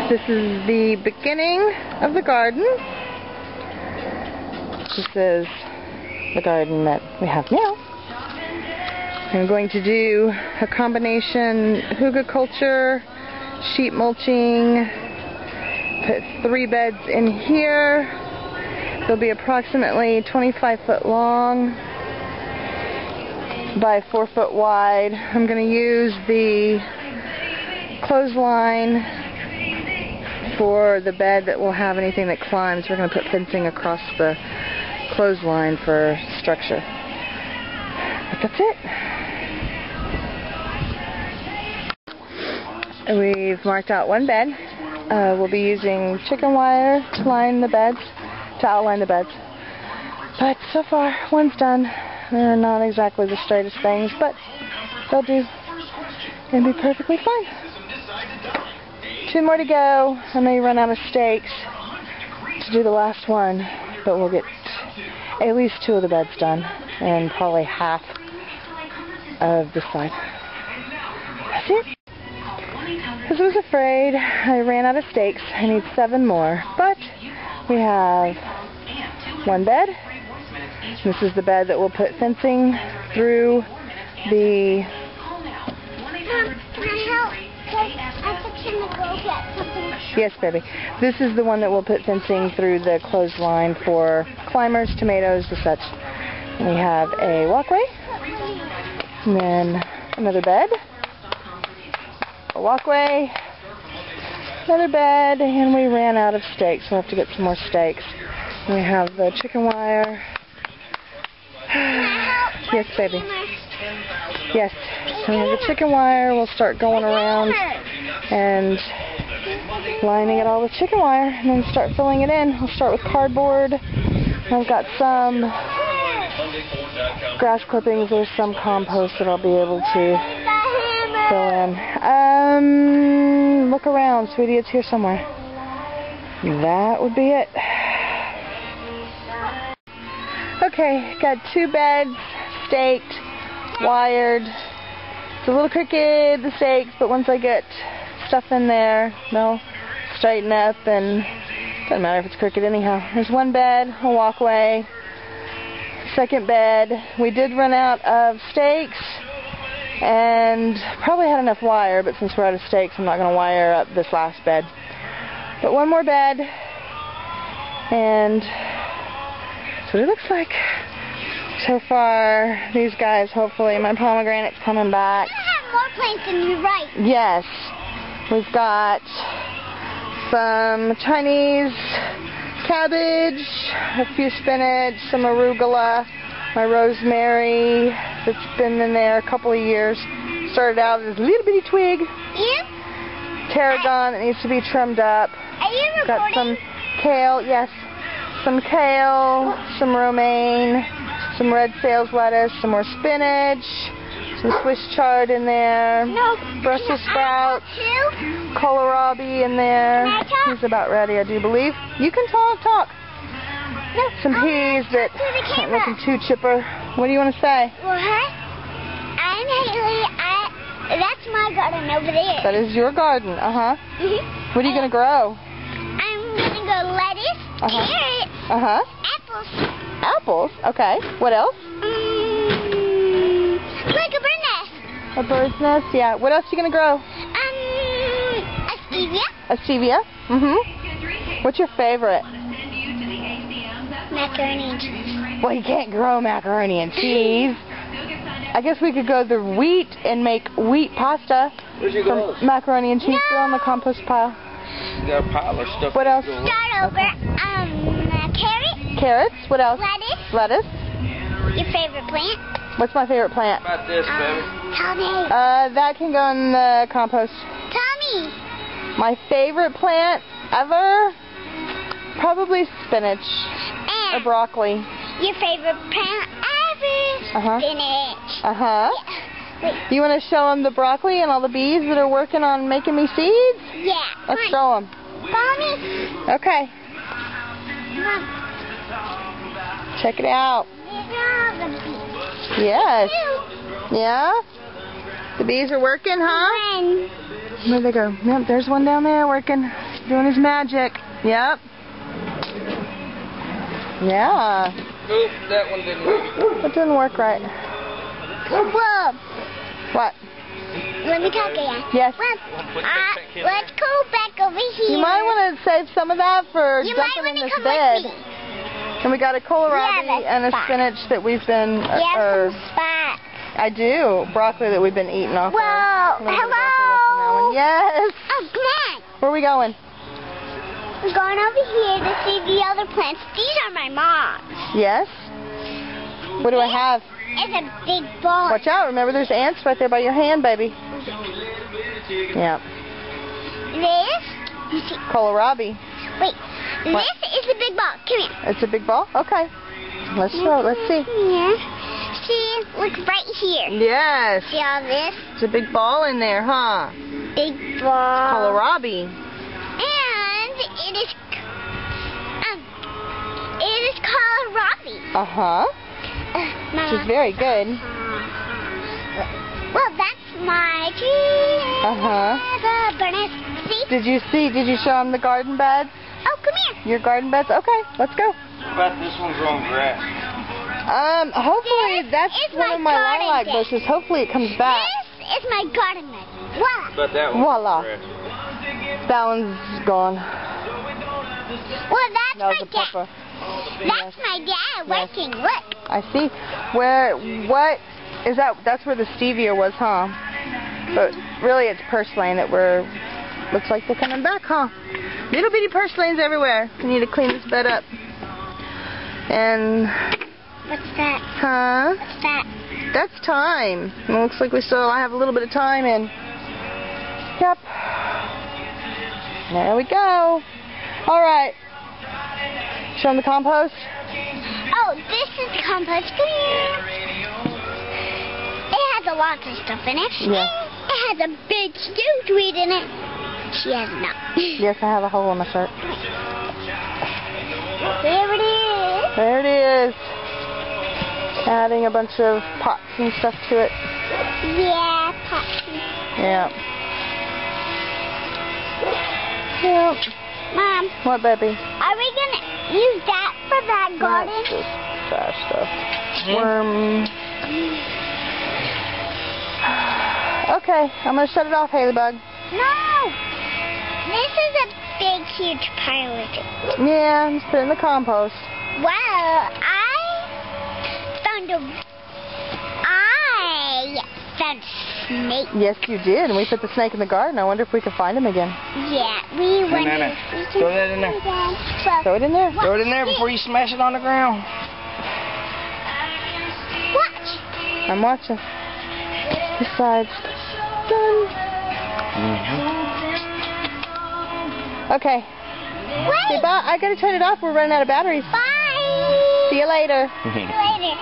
This is the beginning of the garden. This is the garden that we have now. I'm going to do a combination hugelkultur, sheet mulching, put 3 beds in here. They'll be approximately 25 foot long by 4 foot wide. I'm going to use the clothesline for the bed that will have anything that climbs. We're going to put fencing across the clothesline for structure. But that's it. We've marked out 1 bed. We'll be using chicken wire to line the beds, to outline the beds. But so far, 1's done. They're not exactly the straightest things, but they'll do and be perfectly fine. 2 more to go. I may run out of stakes to do the last one, but we'll get at least 2 of the beds done and probably half of the side. That's it. Because I was afraid I ran out of stakes. I need 7 more, but we have 1 bed. This is the bed that we'll put fencing through the... Mom, can I help? I'm fixing to go get something. Yes, baby. This is the one that we'll put fencing through the clothesline for climbers, tomatoes, and such. And we have a walkway, and then another bed, a walkway, another bed, and we ran out of stakes, so we'll have to get some more stakes. And we have the chicken wire. Yes, baby. Yes. So we have the chicken wire. We'll start going around and lining it all with chicken wire, and then start filling it in. We'll start with cardboard. I've got some grass clippings. There's some compost that I'll be able to fill in. Look around, sweetie. It's here somewhere. That would be it. Okay, got 2 beds staked, wired. It's a little crooked, the stakes, but once I get stuff in there, they'll straighten up, and it doesn't matter if it's crooked anyhow. There's 1 bed, a walkway, 2nd bed. We did run out of stakes and probably had enough wire, but since we're out of stakes, I'm not going to wire up this last bed. But 1 more bed, and that's what it looks like. So far, these guys, hopefully, my pomegranate's coming back. You have more plants than you right. Yes. We've got some Chinese cabbage, a few spinach, some arugula, my rosemary that's been in there a couple of years. Started out as a little bitty twig. Yep. Tarragon that needs to be trimmed up. Are you recording? Got some kale, yes. Some kale, some romaine, some red sales lettuce, some more spinach, some Swiss chard in there, No. Brussels sprouts, kohlrabi in there. Can I talk? He's about ready, I do believe. You can talk. No. Some peas that to the aren't camera. looking too chipper. What do you want to say? Well, hi. I'm Haley. That's my garden over there. That is your garden, What are you going to grow? I'm going to go lettuce, carrots, apples. Apples? Okay. What else? Like a bird nest. A bird's nest, yeah. What else are you going to grow? A stevia. A stevia? What's your favorite? Macaroni and cheese. Well, you can't grow macaroni and cheese. I guess we could go the wheat and make wheat pasta from macaroni and cheese. They're on the compost pile. You got a pile of stuff. What else? Start over. Carrot. Carrots. What else? Lettuce. Lettuce. Your favorite plant? What's my favorite plant? How about this, baby? Tell me. That can go in the compost. Tell me. My favorite plant ever? Probably spinach or And broccoli. your favorite plant ever? Spinach. Yeah. Wait. You want to show them the broccoli and all the bees that are working on making me seeds? Yeah. Let's show them. Follow me. Okay. Mom. Check it out. These are all the bees. Yes. Yeah? The bees are working, huh? When? Where'd they go? Yep, there's one down there working. doing his magic. Yep. Yeah. Oop, that one didn't work. It didn't work right. Whoa. What? Let me talk again. Yes. Let's go back over here. You might want to save some of that for You might dumping in want this to come bed. with me. And we got a kohlrabi Yeah, and a that's spinach that we've been, You have or some spots. I do, broccoli that we've been eating off of. Whoa. A little bit of broccoli left on that one. Hello. Yes. Oh, come on. Where are we going? We're going over here to see the other plants. These are my mom's. Yes. What do I have? It's a big ball. Watch out. Remember, there's ants right there by your hand, baby. Yeah. This, you see, Kohlrabi. wait, What? this is a big ball. Come here. It's a big ball? Okay. Let's show it. Let's see. Here. See, look right here. Yes. See all this? It's a big ball in there, huh? Big ball. Kohlrabi. And it is kohlrabi. Uh-huh. Which is very good. Well, that's my tree. Uh-huh. See? Did you show him the garden beds? Oh, come here. Your garden beds? Okay, let's go. What about this one growing grass? Hopefully This that's is one my of my garden lilac bed. bushes. Hopefully it comes back. This is my garden bed. Voila. What about that one? Voila. Grass? That one's gone. Well, that's That was my a dad. pepper. That's my dad Yes. working. Look. I see. What is that? That's where the stevia was, huh? But really it's purslane that looks like they're coming back, huh? Little bitty purslanes everywhere. We need to clean this bed up. And, What's that? huh? What's that? That's thyme. It looks like I have a little bit of thyme in. Yep. There we go. All right. Show them the compost. Oh, this is compost. Come here. It has a lot of stuff in it. Yeah. It has a big huge weed in it. She has not. Yes, I have a hole in my shirt. There it is. There it is. Adding a bunch of pots and stuff to it. Yeah, poppy. Yeah. Yep. Mom, What, baby? are we going to use that for that garden? That's just trash stuff. Worm. Okay, I'm going to shut it off, Haley Bug. No. This is a big, huge pile of it. Yeah, just put it in the compost. Well, I found a snake. Yes, you did. And we put the snake in the garden. I wonder if we could find him again. Yeah, we went. no. Throw that in there. Throw it in there. Throw it in there before you smash it on the ground. Watch. I'm watching. This side's done. Okay. Wait. Say bye. I gotta turn it off. We're running out of batteries. Bye. See you later. See you later.